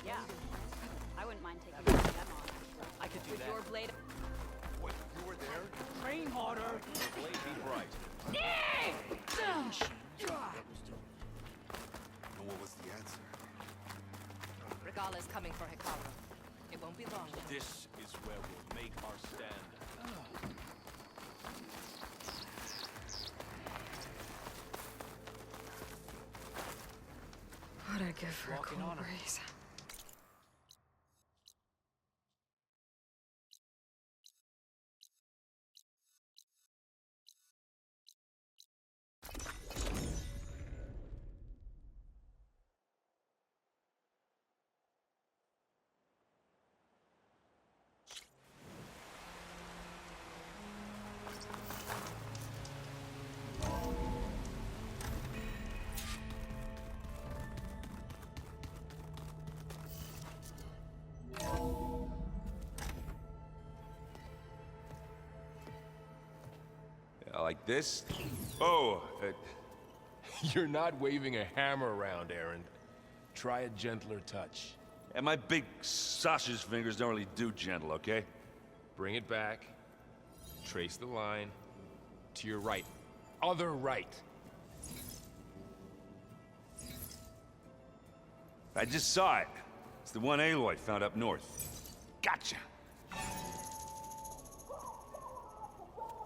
Yeah. I wouldn't mind taking them on. I could do With that. your blade. Wait, you were there? Train harder. Blade be bright. And what was the answer? Regala's coming for Hikaru. It won't be long. This is where we'll make our stand. What'd I give for a Walking cool on 'em. breeze? Yeah, like this? Oh, You're not waving a hammer around, Aaron. Try a gentler touch. and my big sausage fingers don't really do gentle, okay? Bring it back. Trace the line. To your right. Other right. I just saw it. It's the one Aloy found up north. Gotcha!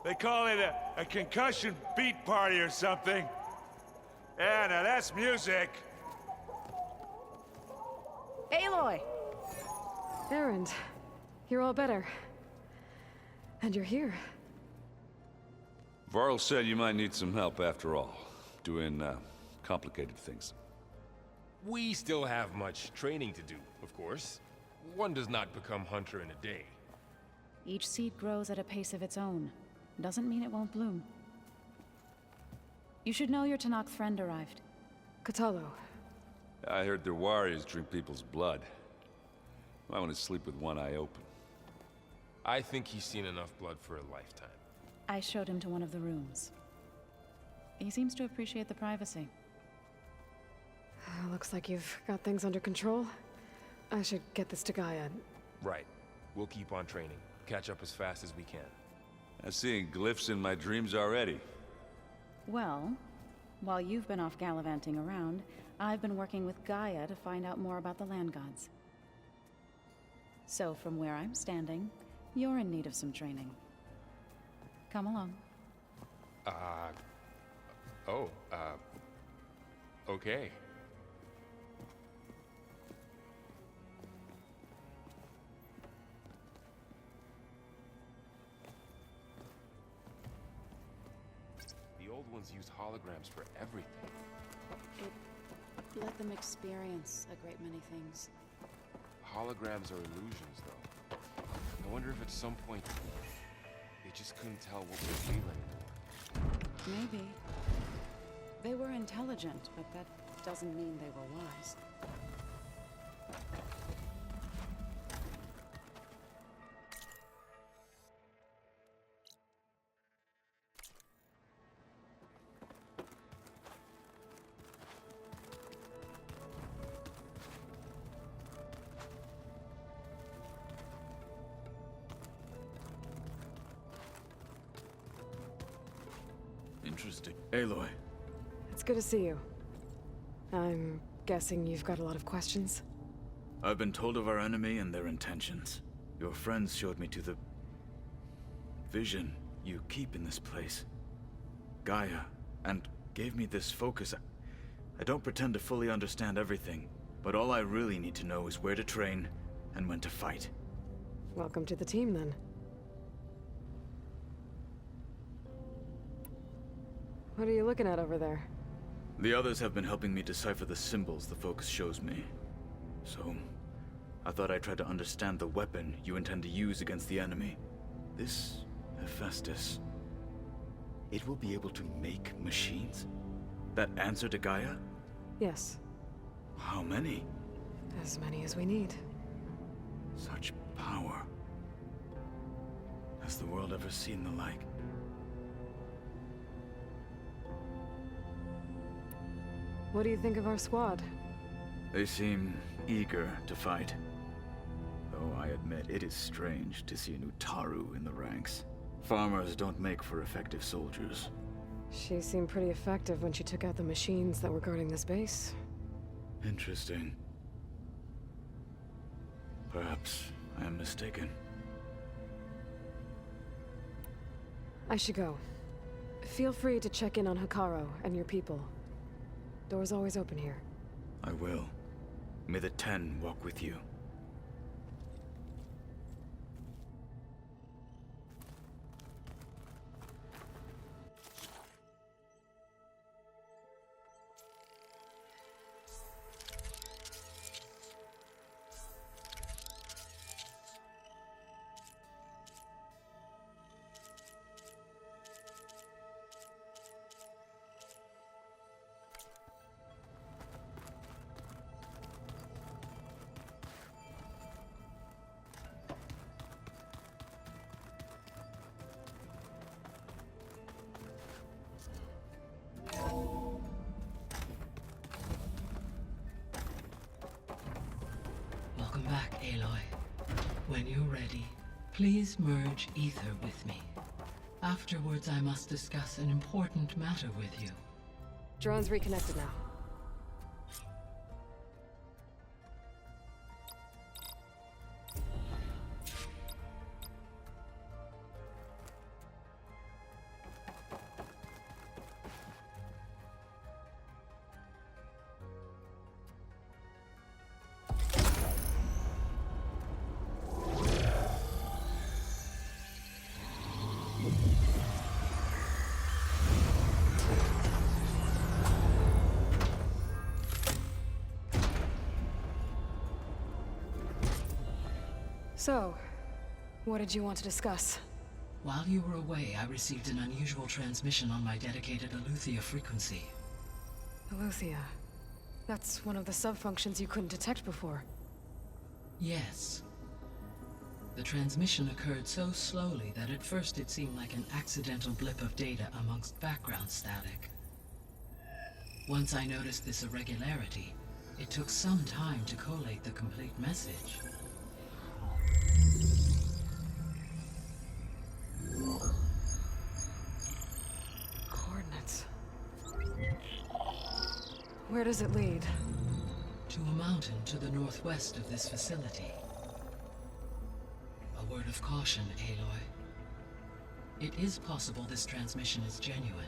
They call it a concussion beat party or something. Yeah, now that's music. Aloy! Erend, you're all better. And you're here. Varl said you might need some help after all. Doing, complicated things. We still have much training to do, of course. One does not become hunter in a day. Each seed grows at a pace of its own. Doesn't mean it won't bloom. You should know your Tanakh friend arrived. Katalo. I heard their warriors drink people's blood. I want to sleep with one eye open. I think he's seen enough blood for a lifetime. I showed him to one of the rooms. He seems to appreciate the privacy. Looks like you've got things under control. I should get this to Gaia. Right. We'll keep on training. Catch up as fast as we can. I'm seeing glyphs in my dreams already. Well, while you've been off gallivanting around, I've been working with Gaia to find out more about the land gods. So from where I'm standing, you're in need of some training. Come along. Okay. The old ones used holograms for everything. It let them experience a great many things. Holograms are illusions, though. I wonder if at some point they just couldn't tell what we're feeling. Maybe. They were intelligent, but that doesn't mean they were wise. Interesting. Aloy. It's good to see you. I'm guessing you've got a lot of questions? I've been told of our enemy and their intentions. Your friends showed me to the vision you keep in this place. Gaia, and gave me this focus. I don't pretend to fully understand everything, but all I really need to know is where to train and when to fight. Welcome to the team, then. What are you looking at over there? The others have been helping me decipher the symbols the focus shows me. So, I thought I'd try to understand the weapon you intend to use against the enemy. This Hephaestus, it will be able to make machines? That answer to Gaia? Yes. How many? As many as we need. Such power. Has the world ever seen the like? What do you think of our squad? They seem eager to fight. Though I admit it is strange to see an Utaru in the ranks. Farmers don't make for effective soldiers. She seemed pretty effective when she took out the machines that were guarding this base. Interesting. Perhaps I am mistaken. I should go. Feel free to check in on Hikaru and your people. Door's always open here. I will. May the Ten walk with you. Welcome back, Aloy. When you're ready, please merge ether with me. Afterwards, I must discuss an important matter with you. Drone's reconnected now. So, what did you want to discuss? While you were away, I received an unusual transmission on my dedicated Aletheia frequency. Aletheia. That's one of the sub-functions you couldn't detect before. Yes. The transmission occurred so slowly that at first it seemed like an accidental blip of data amongst background static. Once I noticed this irregularity, it took some time to collate the complete message. Coordinates. Where does it lead? To a mountain to the northwest of this facility. A word of caution, Aloy. It is possible this transmission is genuine.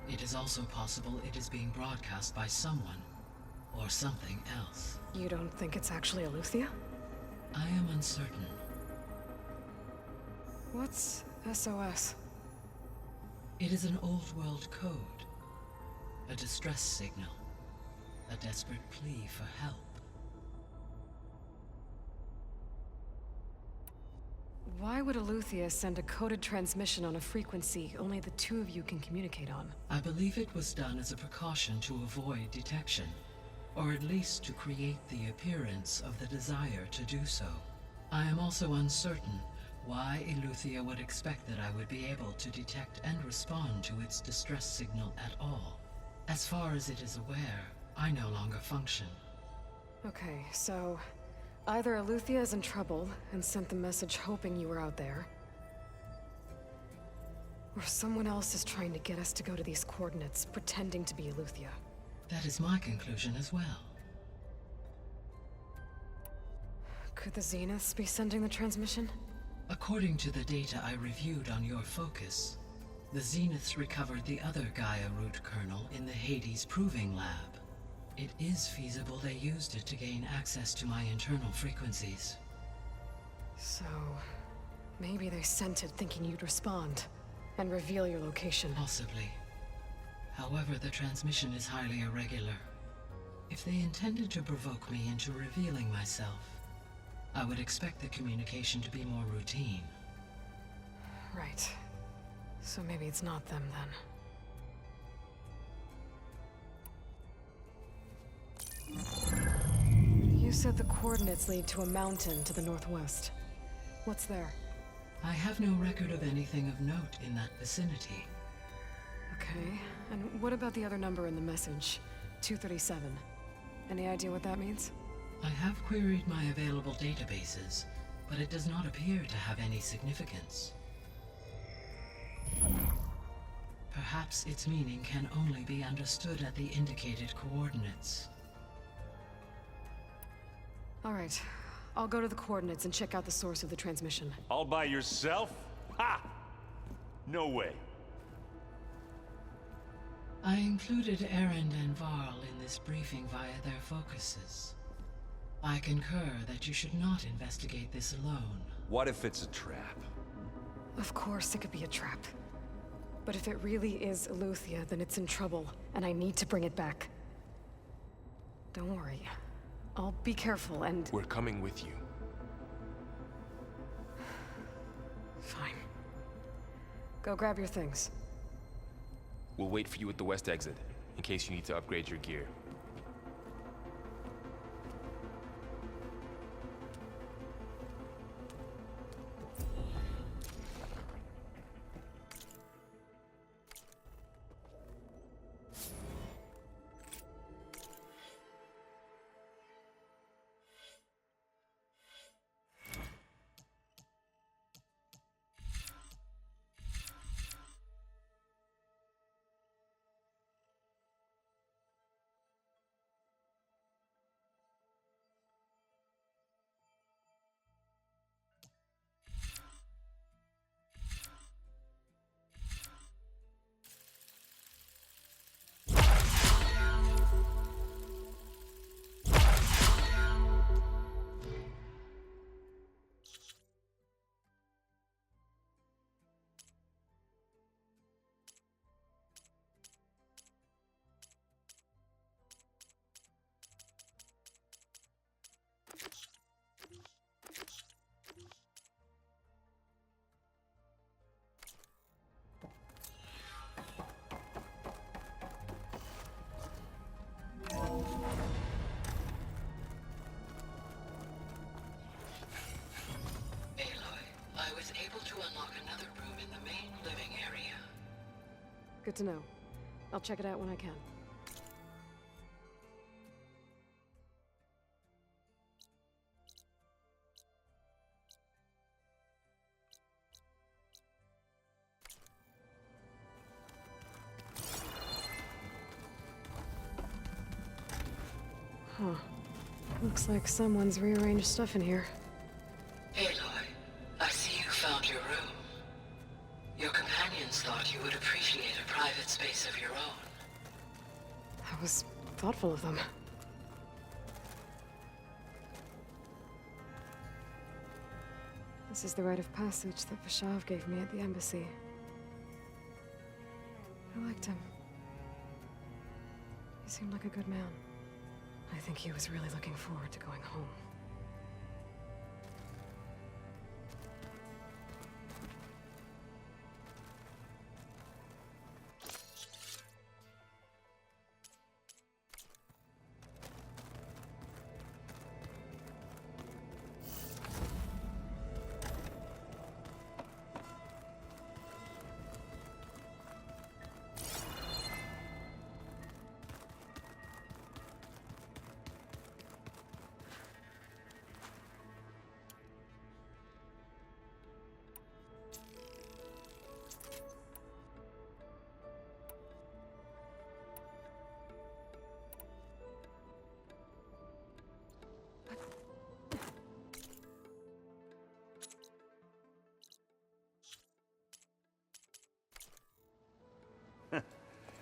It is also possible it is being broadcast by someone, or something else. You don't think it's actually Aletheia? I am uncertain. What's SOS? It is an old-world code. A distress signal. A desperate plea for help. Why would Aletheia send a coded transmission on a frequency only the two of you can communicate on? I believe it was done as a precaution to avoid detection, or at least to create the appearance of the desire to do so. I am also uncertain why Aletheia would expect that I would be able to detect and respond to its distress signal at all. As far as it is aware, I no longer function. Okay, so either Aletheia is in trouble and sent the message hoping you were out there, or someone else is trying to get us to go to these coordinates, pretending to be Aletheia. That is my conclusion as well. Could the Zeniths be sending the transmission? According to the data I reviewed on your focus, the Zeniths recovered the other Gaia root kernel in the Hades Proving Lab. It is feasible they used it to gain access to my internal frequencies. So, maybe they sent it thinking you'd respond and reveal your location. Possibly. However, the transmission is highly irregular. If they intended to provoke me into revealing myself, I would expect the communication to be more routine. Right. So maybe it's not them then. You said the coordinates lead to a mountain to the northwest. What's there? I have no record of anything of note in that vicinity. Okay, and what about the other number in the message? 237. Any idea what that means? I have queried my available databases, but it does not appear to have any significance. Perhaps its meaning can only be understood at the indicated coordinates. All right. I'll go to the coordinates and check out the source of the transmission. All by yourself? Ha! No way. I included Erend and Varl in this briefing via their focuses. I concur that you should not investigate this alone. What if it's a trap? Of course it could be a trap. But if it really is Eleuthia, then it's in trouble, and I need to bring it back. Don't worry. I'll be careful and... We're coming with you. Fine. Go grab your things. We'll wait for you at the west exit, in case you need to upgrade your gear. Good to know. I'll check it out when I can. Huh. Looks like someone's rearranged stuff in here. Aloy, I see you found your room. Your companions thought you would appreciate a private space of your own. That was thoughtful of them. This is the rite of passage that Vashav gave me at the embassy. I liked him. He seemed like a good man. I think he was really looking forward to going home.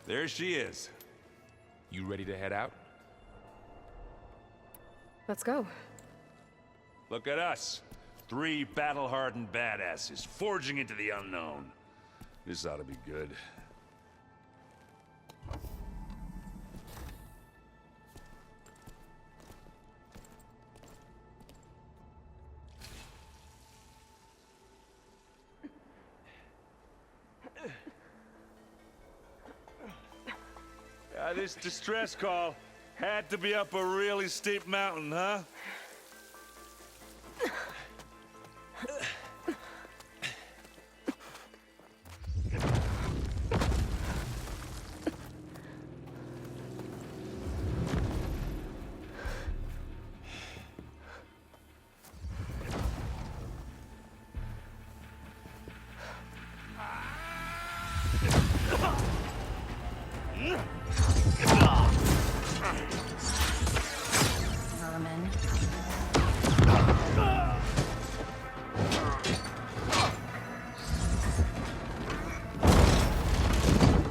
There she is. You ready to head out? Let's go. Look at us. 3 battle-hardened badasses forging into the unknown. This ought to be good. This distress call had to be up a really steep mountain, huh? vermin.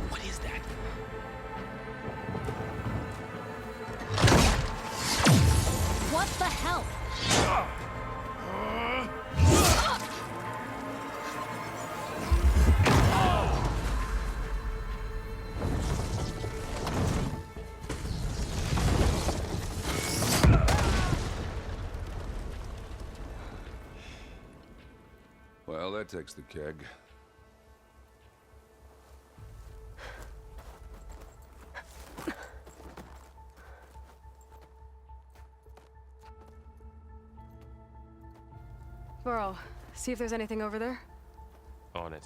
What is that? What the hell? Well, that takes the keg. Burrow, see if there's anything over there. On it.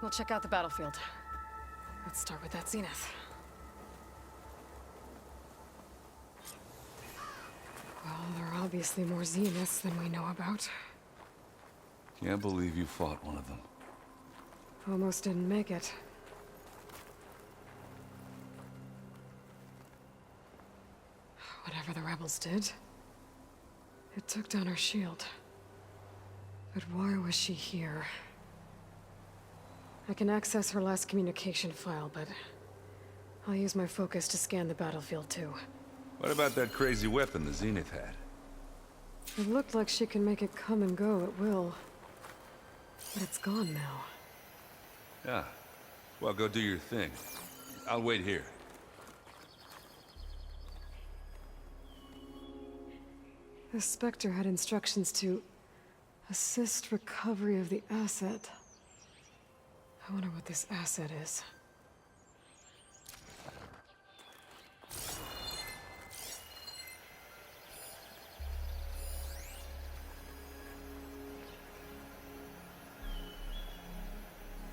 We'll check out the battlefield. Let's start with that zenith. Well, there are obviously more zeniths than we know about. Can't believe you fought one of them. Almost didn't make it. Whatever the rebels did, it took down her shield. But why was she here? I can access her last communication file, but I'll use my focus to scan the battlefield too. What about that crazy weapon the Zenith had? It looked like she can make it come and go at will. But it's gone now. Yeah. Well, go do your thing. I'll wait here. The Spectre had instructions to assist recovery of the asset. I wonder what this asset is.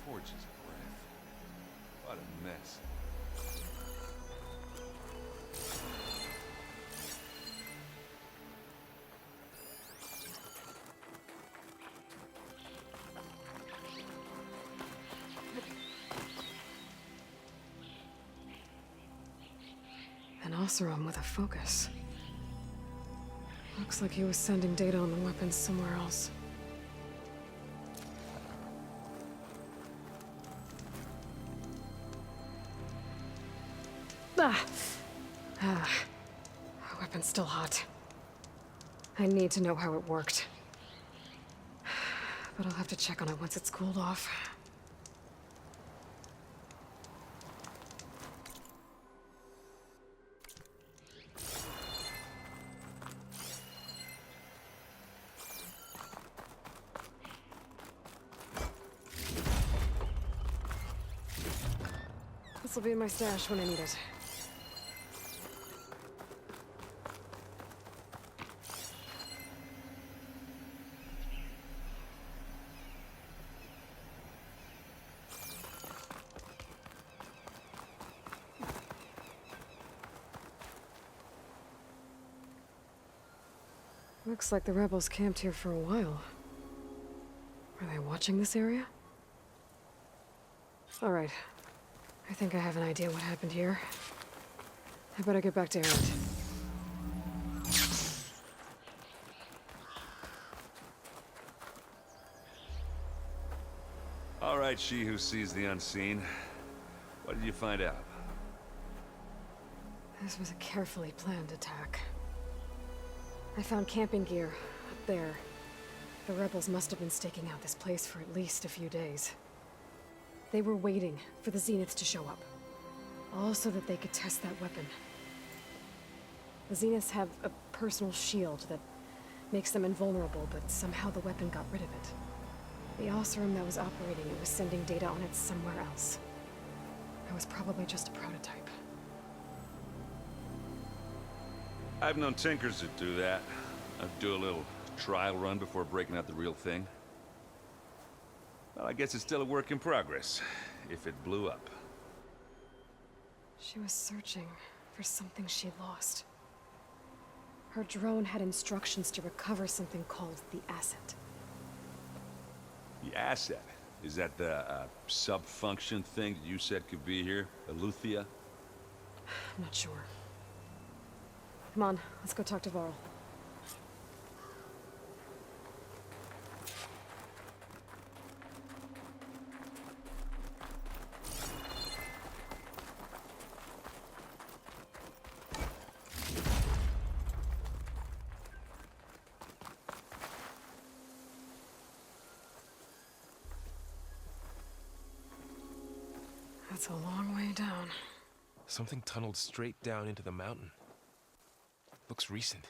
Forge's breath. What a mess. An Oseram with a focus. Looks like he was sending data on the weapons somewhere else. Ah. The weapon's still hot. I need to know how it worked. But I'll have to check on it once it's cooled off. This will be in my stash when I need it. Looks like the rebels camped here for a while. Are they watching this area? All right. I think I have an idea what happened here. I better get back to Erend. All right, she who sees the unseen. What did you find out? This was a carefully planned attack. I found camping gear up there. The rebels must have been staking out this place for at least a few days. They were waiting for the Zeniths to show up. All so that they could test that weapon. The Zeniths have a personal shield that makes them invulnerable, but somehow the weapon got rid of it. The Oseram that was operating it was sending data on it somewhere else. It was probably just a prototype. I've known tinkers that do that. I'd do a little trial run before breaking out the real thing. Well, I guess it's still a work in progress, if it blew up. She was searching for something she lost. Her drone had instructions to recover something called the asset. The asset? Is that the sub-function thing that you said could be here? Eleuthia? I'm not sure. Come on, let's go talk to Varl. That's a long way down. Something tunneled straight down into the mountain. Looks recent.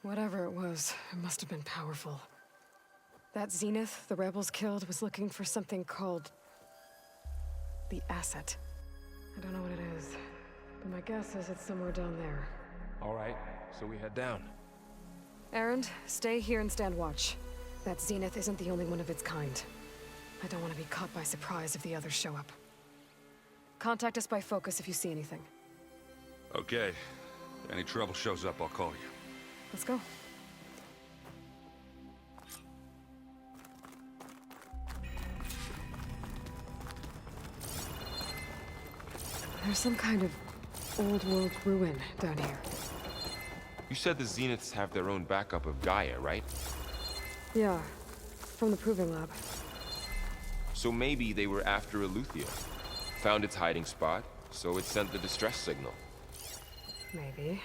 Whatever it was, it must have been powerful. That Zenith the rebels killed was looking for something called... the Asset. I don't know what it is, but my guess is it's somewhere down there. All right, so we head down. Erend, stay here and stand watch. That Zenith isn't the only one of its kind. I don't want to be caught by surprise if the others show up. Contact us by focus if you see anything. Okay. If any trouble shows up, I'll call you. Let's go. There's some kind of old-world ruin down here. You said the Zeniths have their own backup of Gaia, right? Yeah, from the Proving Lab. So maybe they were after Eleuthia. Found its hiding spot, so it sent the distress signal. Maybe.